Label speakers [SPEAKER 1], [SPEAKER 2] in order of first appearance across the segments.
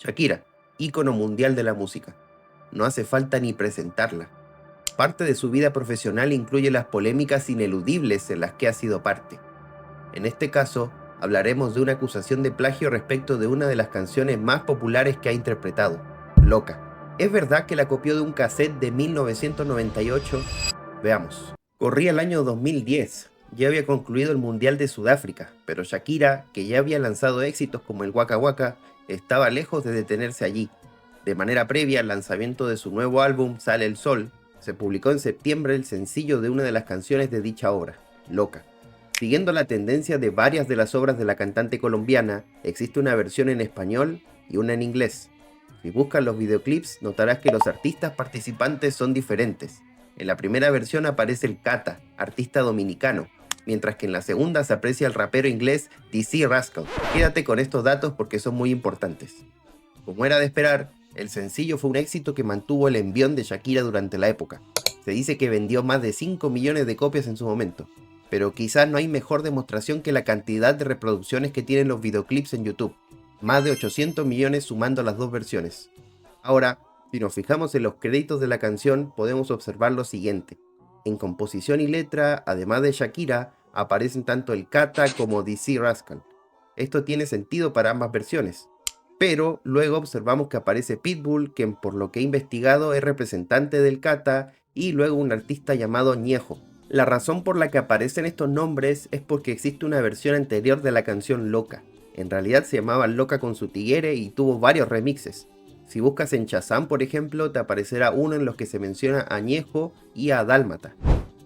[SPEAKER 1] Shakira, ícono mundial de la música. No hace falta ni presentarla. Parte de su vida profesional incluye las polémicas ineludibles en las que ha sido parte. En este caso, hablaremos de una acusación de plagio respecto de una de las canciones más populares que ha interpretado, Loca. ¿Es verdad que la copió de un cassette de 1998? Veamos. Corría el año 2010. Ya había concluido el Mundial de Sudáfrica, pero Shakira, que ya había lanzado éxitos como el Waka Waka, estaba lejos de detenerse allí. De manera previa al lanzamiento de su nuevo álbum Sale el Sol, se publicó en septiembre el sencillo de una de las canciones de dicha obra, Loca. Siguiendo la tendencia de varias de las obras de la cantante colombiana, existe una versión en español y una en inglés. Si buscas los videoclips, notarás que los artistas participantes son diferentes. En la primera versión aparece el Kata, artista dominicano, mientras que en la segunda se aprecia el rapero inglés DC Rascal. Quédate con estos datos porque son muy importantes. Como era de esperar, el sencillo fue un éxito que mantuvo el envión de Shakira durante la época. Se dice que vendió más de 5 millones de copias en su momento, pero quizás no hay mejor demostración que la cantidad de reproducciones que tienen los videoclips en YouTube, más de 800 millones sumando las dos versiones. Ahora, si nos fijamos en los créditos de la canción, podemos observar lo siguiente. En composición y letra, además de Shakira, aparecen tanto el Kata como DC Rascal. Esto tiene sentido para ambas versiones. Pero luego observamos que aparece Pitbull, quien por lo que he investigado es representante del Kata, y luego un artista llamado Ñejo. La razón por la que aparecen estos nombres es porque existe una versión anterior de la canción Loca. En realidad se llamaba Loca con su Tigre y tuvo varios remixes. Si buscas en Shazam, por ejemplo, te aparecerá uno en los que se menciona a Ñejo y a Dálmata.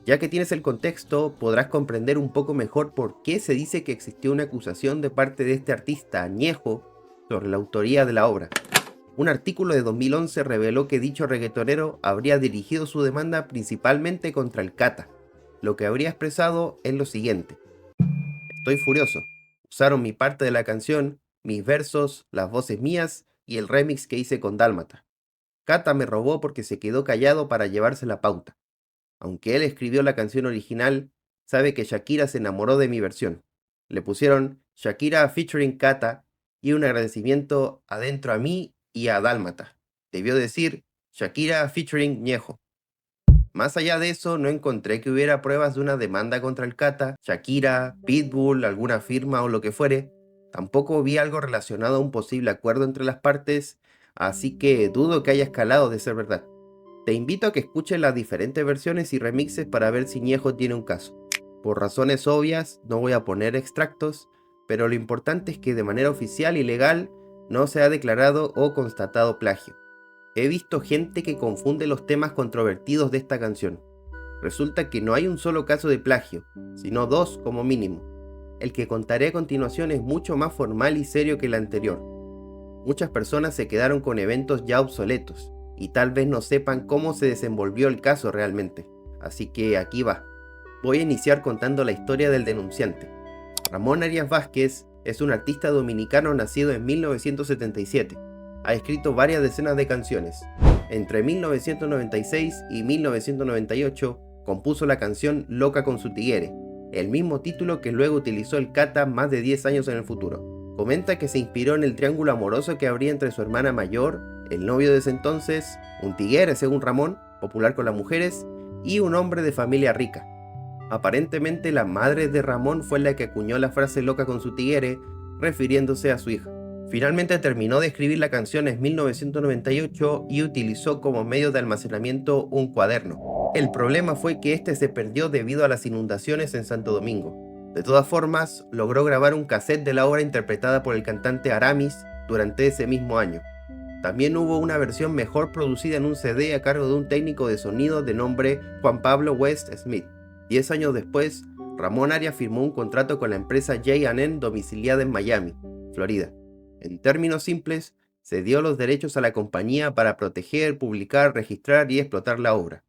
[SPEAKER 1] Ya que tienes el contexto, podrás comprender un poco mejor por qué se dice que existió una acusación de parte de este artista, Ñejo, sobre la autoría de la obra. Un artículo de 2011 reveló que dicho reggaetonero habría dirigido su demanda principalmente contra el Kata. Lo que habría expresado es lo siguiente: estoy furioso. Usaron mi parte de la canción, mis versos, las voces mías y el remix que hice con Dálmata. Kata me robó porque se quedó callado para llevarse la pauta. Aunque él escribió la canción original, sabe que Shakira se enamoró de mi versión. Le pusieron Shakira featuring Kata y un agradecimiento adentro a mí y a Dálmata. Debió decir Shakira featuring Ñejo. Más allá de eso, no encontré que hubiera pruebas de una demanda contra el Kata, Shakira, Pitbull, alguna firma o lo que fuere. Tampoco vi algo relacionado a un posible acuerdo entre las partes, así que dudo que haya escalado de ser verdad. Te invito a que escuches las diferentes versiones y remixes para ver si Ñejo tiene un caso. Por razones obvias, no voy a poner extractos, pero lo importante es que de manera oficial y legal no se ha declarado o constatado plagio. He visto gente que confunde los temas controvertidos de esta canción. Resulta que no hay un solo caso de plagio, sino dos como mínimo. El que contaré a continuación es mucho más formal y serio que el anterior. Muchas personas se quedaron con eventos ya obsoletos, y tal vez no sepan cómo se desenvolvió el caso realmente. Así que aquí va. Voy a iniciar contando la historia del denunciante. Ramón Arias Vázquez es un artista dominicano nacido en 1977. Ha escrito varias decenas de canciones. Entre 1996 y 1998 compuso la canción Loca con su Tigre, el mismo título que luego utilizó el Kata más de 10 años en el futuro. Comenta que se inspiró en el triángulo amoroso que habría entre su hermana mayor, el novio de ese entonces, un tigre según Ramón, popular con las mujeres, y un hombre de familia rica. Aparentemente la madre de Ramón fue la que acuñó la frase loca con su tigre, refiriéndose a su hija. Finalmente terminó de escribir la canción en 1998 y utilizó como medio de almacenamiento un cuaderno. El problema fue que este se perdió debido a las inundaciones en Santo Domingo. De todas formas, logró grabar un cassette de la obra interpretada por el cantante Aramis durante ese mismo año. También hubo una versión mejor producida en un CD a cargo de un técnico de sonido de nombre Juan Pablo West Smith. 10 años después, Ramón Arias firmó un contrato con la empresa J&N domiciliada en Miami, Florida. En términos simples, cedió los derechos a la compañía para proteger, publicar, registrar y explotar la obra,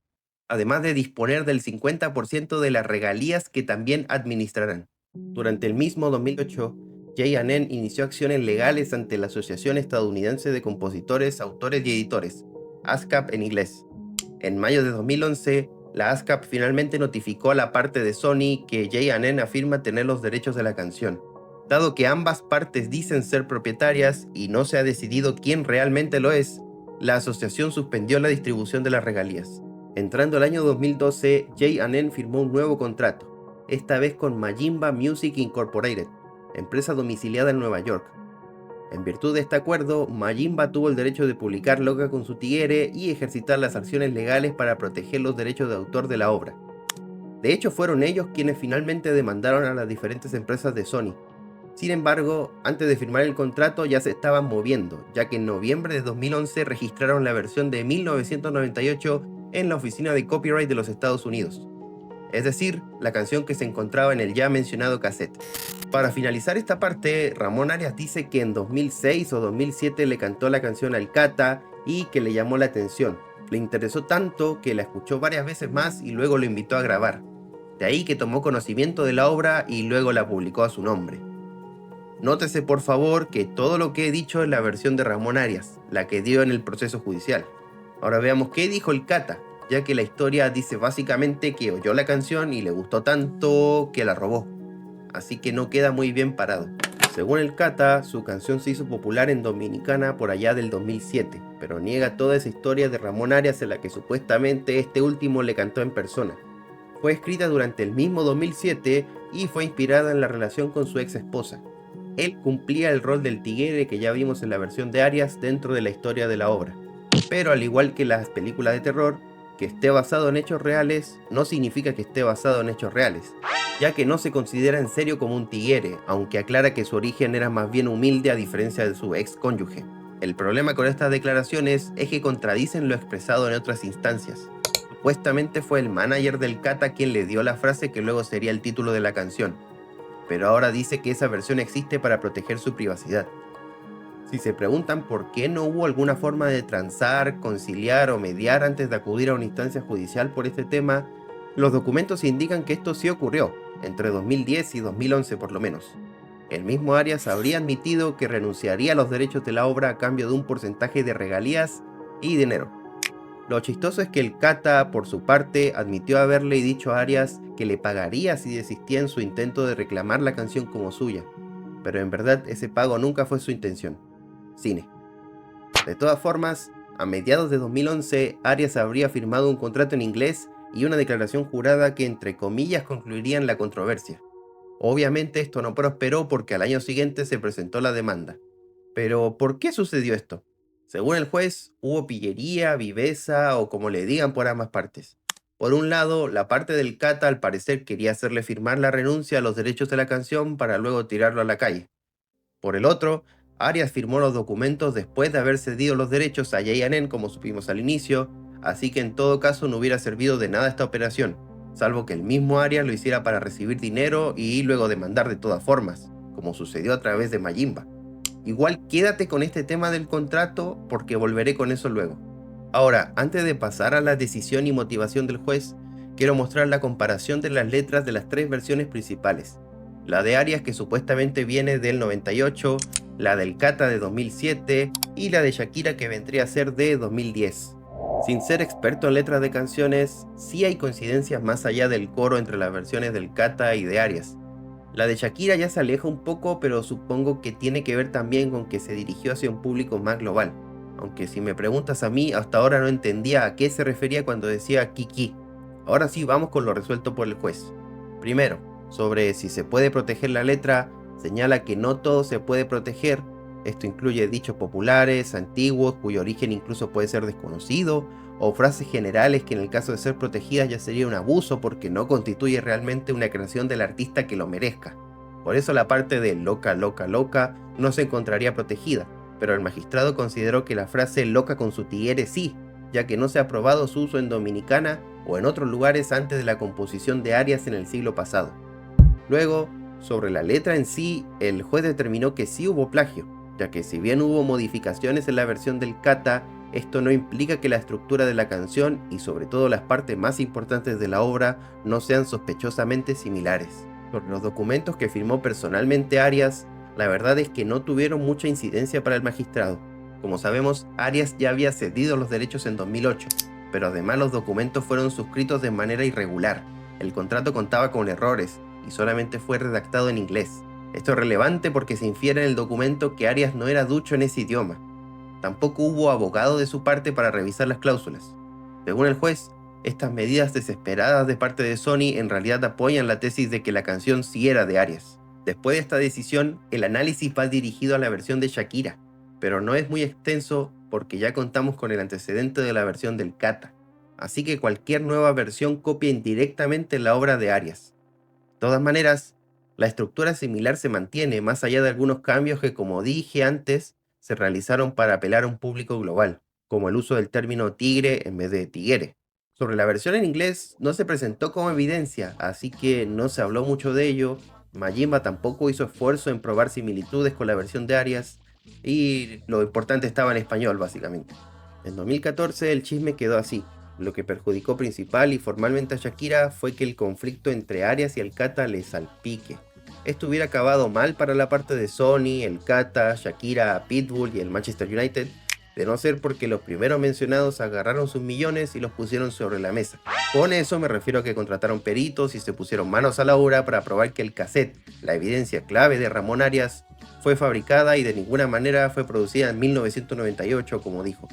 [SPEAKER 1] además de disponer del 50% de las regalías que también administrarán. Durante el mismo 2008, J&N inició acciones legales ante la Asociación Estadounidense de Compositores, Autores y Editores, ASCAP en inglés. En mayo de 2011, la ASCAP finalmente notificó a la parte de Sony que J&N afirma tener los derechos de la canción. Dado que ambas partes dicen ser propietarias y no se ha decidido quién realmente lo es, la asociación suspendió la distribución de las regalías. Entrando el año 2012, J&N firmó un nuevo contrato, esta vez con Majimba Music Incorporated, empresa domiciliada en Nueva York. En virtud de este acuerdo, Majimba tuvo el derecho de publicar Loca con su tigre y ejercitar las acciones legales para proteger los derechos de autor de la obra. De hecho, fueron ellos quienes finalmente demandaron a las diferentes empresas de Sony. Sin embargo, antes de firmar el contrato ya se estaban moviendo, ya que en noviembre de 2011 registraron la versión de 1998 en la Oficina de Copyright de los Estados Unidos. Es decir, la canción que se encontraba en el ya mencionado cassette. Para finalizar esta parte, Ramón Arias dice que en 2006 o 2007 le cantó la canción al Kata y que le llamó la atención. Le interesó tanto que la escuchó varias veces más y luego lo invitó a grabar. De ahí que tomó conocimiento de la obra y luego la publicó a su nombre. Nótese por favor que todo lo que he dicho es la versión de Ramón Arias, la que dio en el proceso judicial. Ahora veamos qué dijo el Kata, ya que la historia dice básicamente que oyó la canción y le gustó tanto que la robó. Así que no queda muy bien parado. Según el Kata, su canción se hizo popular en Dominicana por allá del 2007, pero niega toda esa historia de Ramón Arias en la que supuestamente este último le cantó en persona. Fue escrita durante el mismo 2007 y fue inspirada en la relación con su ex esposa. Él cumplía el rol del tigre que ya vimos en la versión de Arias dentro de la historia de la obra. Pero al igual que las películas de terror, que esté basado en hechos reales no significa que esté basado en hechos reales, ya que no se considera en serio como un tigre, aunque aclara que su origen era más bien humilde a diferencia de su ex cónyuge. El problema con estas declaraciones es que contradicen lo expresado en otras instancias. Supuestamente fue el manager del Kata quien le dio la frase que luego sería el título de la canción, pero ahora dice que esa versión existe para proteger su privacidad. Si se preguntan por qué no hubo alguna forma de transar, conciliar o mediar antes de acudir a una instancia judicial por este tema, los documentos indican que esto sí ocurrió, entre 2010 y 2011 por lo menos. El mismo Arias habría admitido que renunciaría a los derechos de la obra a cambio de un porcentaje de regalías y dinero. Lo chistoso es que el Kata, por su parte, admitió haberle dicho a Arias que le pagaría si desistía en su intento de reclamar la canción como suya, pero en verdad ese pago nunca fue su intención. Cine. De todas formas, a mediados de 2011, Arias habría firmado un contrato en inglés y una declaración jurada que entre comillas concluirían la controversia. Obviamente esto no prosperó porque al año siguiente se presentó la demanda. Pero, ¿por qué sucedió esto? Según el juez, hubo pillería, viveza o como le digan por ambas partes. Por un lado, la parte del Kata al parecer quería hacerle firmar la renuncia a los derechos de la canción para luego tirarlo a la calle. Por el otro, Arias firmó los documentos después de haber cedido los derechos a J&N como supimos al inicio, así que en todo caso no hubiera servido de nada esta operación, salvo que el mismo Arias lo hiciera para recibir dinero y luego demandar de todas formas, como sucedió a través de Majimba. Igual quédate con este tema del contrato porque volveré con eso luego. Ahora, antes de pasar a la decisión y motivación del juez, quiero mostrar la comparación de las letras de las tres versiones principales. La de Arias que supuestamente viene del 98, la del Kata de 2007 y la de Shakira que vendría a ser de 2010. Sin ser experto en letras de canciones, sí hay coincidencias más allá del coro entre las versiones del Kata y de Arias. La de Shakira ya se aleja un poco, pero supongo que tiene que ver también con que se dirigió hacia un público más global. Aunque si me preguntas a mí, hasta ahora no entendía a qué se refería cuando decía Kiki. Ahora sí, vamos con lo resuelto por el juez. Primero, sobre si se puede proteger la letra, señala que no todo se puede proteger. Esto incluye dichos populares, antiguos, cuyo origen incluso puede ser desconocido, o frases generales que en el caso de ser protegidas ya sería un abuso porque no constituye realmente una creación del artista que lo merezca. Por eso la parte de loca, loca, loca no se encontraría protegida, pero el magistrado consideró que la frase loca con su tigre sí, ya que no se ha probado su uso en Dominicana o en otros lugares antes de la composición de Arias en el siglo pasado. Luego, sobre la letra en sí, el juez determinó que sí hubo plagio, ya que si bien hubo modificaciones en la versión del Kata, esto no implica que la estructura de la canción y sobre todo las partes más importantes de la obra no sean sospechosamente similares. Sobre los documentos que firmó personalmente Arias, la verdad es que no tuvieron mucha incidencia para el magistrado. Como sabemos, Arias ya había cedido los derechos en 2008, pero además los documentos fueron suscritos de manera irregular. El contrato contaba con errores y solamente fue redactado en inglés. Esto es relevante porque se infiere en el documento que Arias no era ducho en ese idioma. Tampoco hubo abogado de su parte para revisar las cláusulas. Según el juez, estas medidas desesperadas de parte de Sony en realidad apoyan la tesis de que la canción sí era de Arias. Después de esta decisión, el análisis va dirigido a la versión de Shakira, pero no es muy extenso porque ya contamos con el antecedente de la versión del Kata. Así que cualquier nueva versión copia indirectamente la obra de Arias. De todas maneras, la estructura similar se mantiene más allá de algunos cambios que, como dije antes, se realizaron para apelar a un público global, como el uso del término tigre en vez de tigre. Sobre la versión en inglés no se presentó como evidencia, así que no se habló mucho de ello. Majimba tampoco hizo esfuerzo en probar similitudes con la versión de Arias, y lo importante estaba en español básicamente. En 2014 el chisme quedó así. Lo que perjudicó principal y formalmente a Shakira fue que el conflicto entre Arias y el Kata le salpique. Esto hubiera acabado mal para la parte de Sony, el Kata, Shakira, Pitbull y el Manchester United, de no ser porque los primeros mencionados agarraron sus millones y los pusieron sobre la mesa. Con eso me refiero a que contrataron peritos y se pusieron manos a la obra para probar que el cassette, la evidencia clave de Ramón Arias, fue fabricada y de ninguna manera fue producida en 1998, como dijo.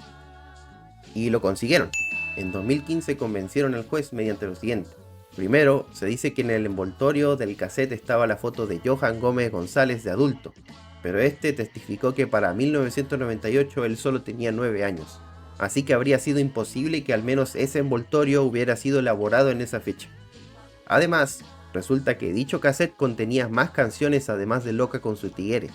[SPEAKER 1] Y lo consiguieron. En 2015 convencieron al juez mediante lo siguiente. Primero, se dice que en el envoltorio del cassette estaba la foto de Johan Gómez González de adulto, pero este testificó que para 1998 él solo tenía 9 años, así que habría sido imposible que al menos ese envoltorio hubiera sido elaborado en esa fecha. Además, resulta que dicho cassette contenía más canciones además de Loca con su tigre.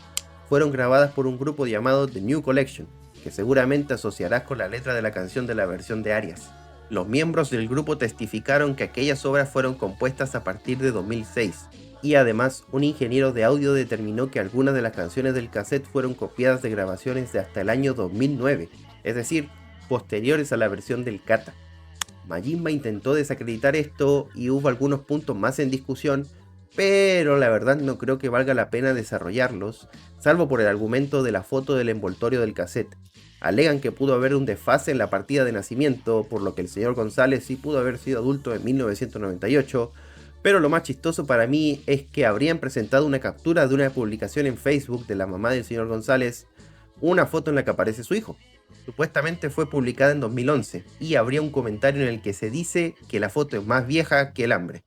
[SPEAKER 1] Fueron grabadas por un grupo llamado The New Collection, que seguramente asociarás con la letra de la canción de la versión de Arias. Los miembros del grupo testificaron que aquellas obras fueron compuestas a partir de 2006, y además un ingeniero de audio determinó que algunas de las canciones del cassette fueron copiadas de grabaciones de hasta el año 2009, es decir, posteriores a la versión del Kata. Majimba intentó desacreditar esto y hubo algunos puntos más en discusión, pero la verdad no creo que valga la pena desarrollarlos, salvo por el argumento de la foto del envoltorio del cassette. Alegan que pudo haber un desfase en la partida de nacimiento, por lo que el señor González sí pudo haber sido adulto en 1998, pero lo más chistoso para mí es que habrían presentado una captura de una publicación en Facebook de la mamá del señor González, una foto en la que aparece su hijo. Supuestamente fue publicada en 2011 y habría un comentario en el que se dice que la foto es más vieja que el hambre.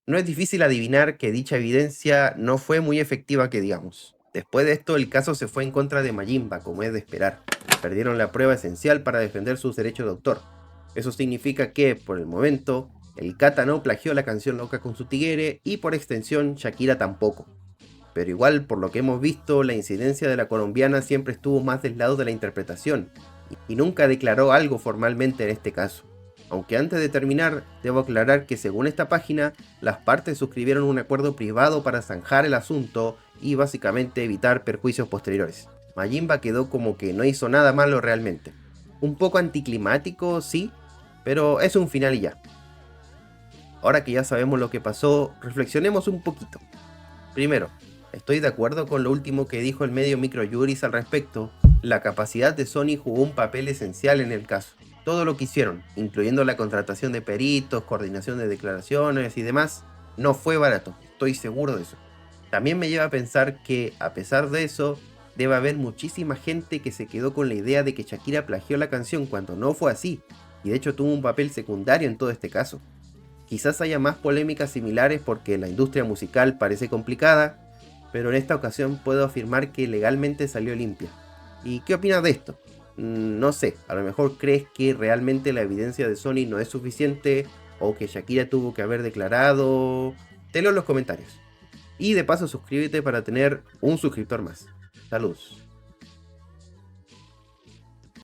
[SPEAKER 1] No es difícil adivinar que dicha evidencia no fue muy efectiva que digamos. Después de esto el caso se fue en contra de Majimba, como es de esperar. Perdieron la prueba esencial para defender sus derechos de autor. Eso significa que, por el momento, el Kata no plagió la canción Loca con su tigre y por extensión Shakira tampoco. Pero igual, por lo que hemos visto, la incidencia de la colombiana siempre estuvo más del lado de la interpretación y nunca declaró algo formalmente en este caso. Aunque antes de terminar, debo aclarar que según esta página, las partes suscribieron un acuerdo privado para zanjar el asunto y básicamente evitar perjuicios posteriores. Majimba quedó como que no hizo nada malo realmente. Un poco anticlimático, sí, pero es un final y ya. Ahora que ya sabemos lo que pasó, reflexionemos un poquito. Primero, estoy de acuerdo con lo último que dijo el medio Microjuris al respecto. La capacidad de Sony jugó un papel esencial en el caso. Todo lo que hicieron, incluyendo la contratación de peritos, coordinación de declaraciones y demás, no fue barato, estoy seguro de eso. También me lleva a pensar que, a pesar de eso, debe haber muchísima gente que se quedó con la idea de que Shakira plagió la canción cuando no fue así, y de hecho tuvo un papel secundario en todo este caso. Quizás haya más polémicas similares porque la industria musical parece complicada, pero en esta ocasión puedo afirmar que legalmente salió limpia. ¿Y qué opinas de esto? No sé, a lo mejor crees que realmente la evidencia de Sony no es suficiente o que Shakira tuvo que haber declarado. Te leo en los comentarios. Y de paso suscríbete para tener un suscriptor más. Saludos.